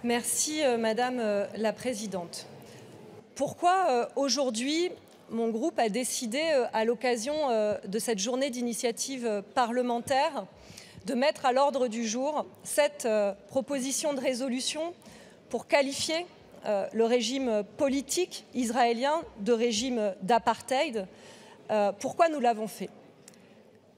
Merci Madame la Présidente. Pourquoi aujourd'hui mon groupe a décidé, à l'occasion de cette journée d'initiative parlementaire, de mettre à l'ordre du jour cette proposition de résolution pour qualifier le régime politique israélien de régime d'apartheid? Pourquoi nous l'avons fait?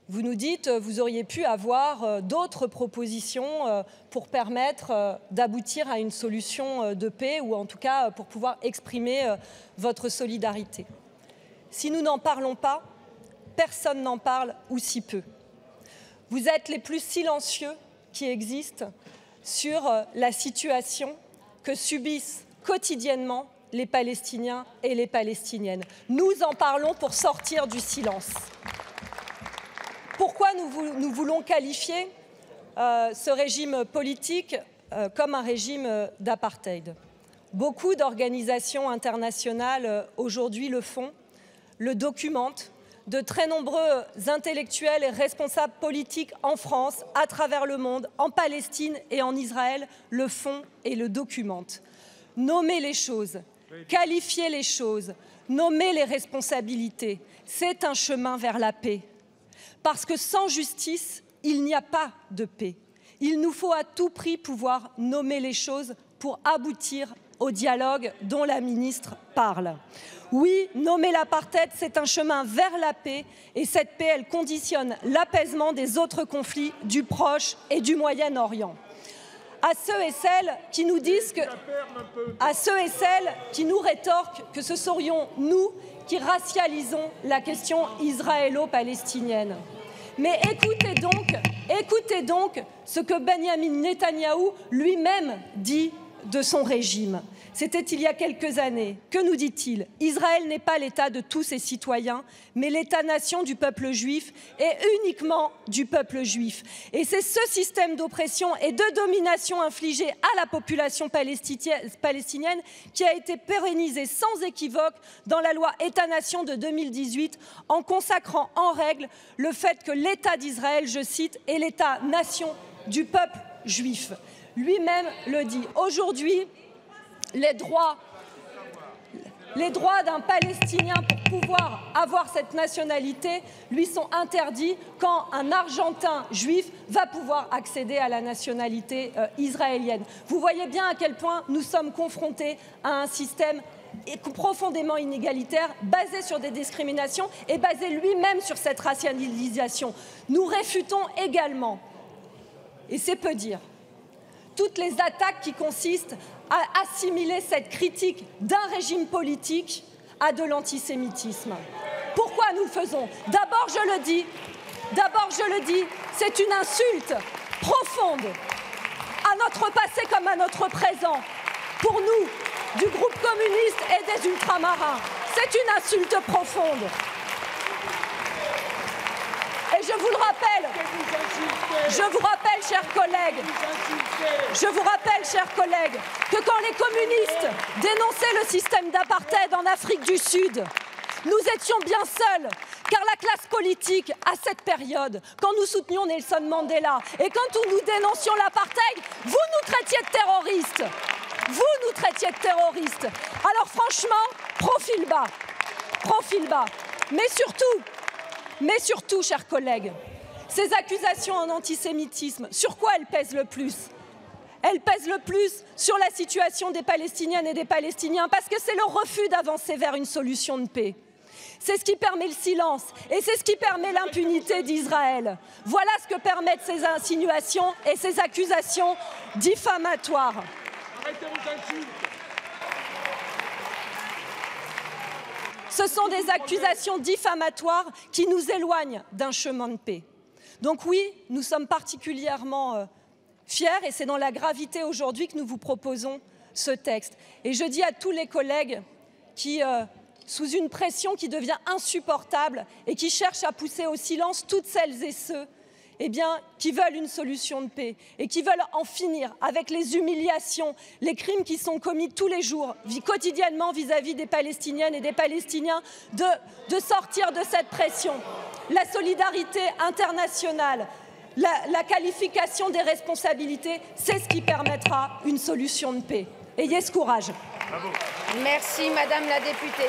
Vous nous dites, vous auriez pu avoir d'autres propositions pour permettre d'aboutir à une solution de paix ou en tout cas pour pouvoir exprimer votre solidarité. Si nous n'en parlons pas, personne n'en parle ou si peu. Vous êtes les plus silencieux qui existent sur la situation que subissent quotidiennement les Palestiniens et les Palestiniennes. Nous en parlons pour sortir du silence. Pourquoi nous voulons qualifier ce régime politique comme un régime d'apartheid? Beaucoup d'organisations internationales aujourd'hui le font, le documentent. De très nombreux intellectuels et responsables politiques en France, à travers le monde, en Palestine et en Israël le font et le documentent. Nommer les choses, qualifier les choses, nommer les responsabilités, c'est un chemin vers la paix. Parce que sans justice, il n'y a pas de paix. Il nous faut à tout prix pouvoir nommer les choses pour aboutir au dialogue dont la ministre parle. Oui, nommer l'apartheid, c'est un chemin vers la paix et cette paix, elle conditionne l'apaisement des autres conflits du Proche et du Moyen-Orient. À ceux et celles qui nous disent à ceux et celles qui nous rétorquent que ce serions nous qui racialisons la question israélo-palestinienne. Mais écoutez donc ce que Benyamin Netanyahou lui-même dit de son régime. C'était il y a quelques années. Que nous dit-il? Israël n'est pas l'État de tous ses citoyens, mais l'État-nation du peuple juif et uniquement du peuple juif. Et c'est ce système d'oppression et de domination infligé à la population palestinienne qui a été pérennisé sans équivoque dans la loi État-nation de 2018 en consacrant en règle le fait que l'État d'Israël, je cite, est l'État-nation du peuple juif. Lui-même le dit. Aujourd'hui, les droits d'un Palestinien pour pouvoir avoir cette nationalité lui sont interdits quand un Argentin juif va pouvoir accéder à la nationalité israélienne. Vous voyez bien à quel point nous sommes confrontés à un système profondément inégalitaire, basé sur des discriminations et basé lui-même sur cette racialisation. Nous réfutons également, et c'est peu dire, toutes les attaques qui consistent à assimiler cette critique d'un régime politique à de l'antisémitisme. Pourquoi nous le faisons? D'abord, je le dis, c'est une insulte profonde à notre passé comme à notre présent. Pour nous, du groupe communiste et des ultramarins, c'est une insulte profonde. Et je vous le rappelle, chers collègues, que quand les communistes dénonçaient le système d'apartheid en Afrique du Sud, nous étions bien seuls, car la classe politique, à cette période, quand nous soutenions Nelson Mandela et quand nous dénoncions l'apartheid, vous nous traitiez de terroristes. Vous nous traitiez de terroristes. Alors franchement, profil bas. Mais surtout, chers collègues, ces accusations en antisémitisme, sur quoi elles pèsent le plus? Elles pèsent le plus sur la situation des Palestiniennes et des Palestiniens, parce que c'est le refus d'avancer vers une solution de paix. C'est ce qui permet le silence et c'est ce qui permet l'impunité d'Israël. Voilà ce que permettent ces insinuations et ces accusations diffamatoires. Arrêtez vos insultes. Ce sont des accusations diffamatoires qui nous éloignent d'un chemin de paix. Donc oui, nous sommes particulièrement fiers et c'est dans la gravité aujourd'hui que nous vous proposons ce texte. Et je dis à tous les collègues qui, sous une pression qui devient insupportable et qui cherchent à pousser au silence toutes celles et ceux qui veulent une solution de paix et qui veulent en finir avec les humiliations, les crimes qui sont commis tous les jours, quotidiennement vis-à-vis des Palestiniennes et des Palestiniens, de sortir de cette pression. La solidarité internationale, la qualification des responsabilités, c'est ce qui permettra une solution de paix. Ayez ce courage. Merci Madame la députée.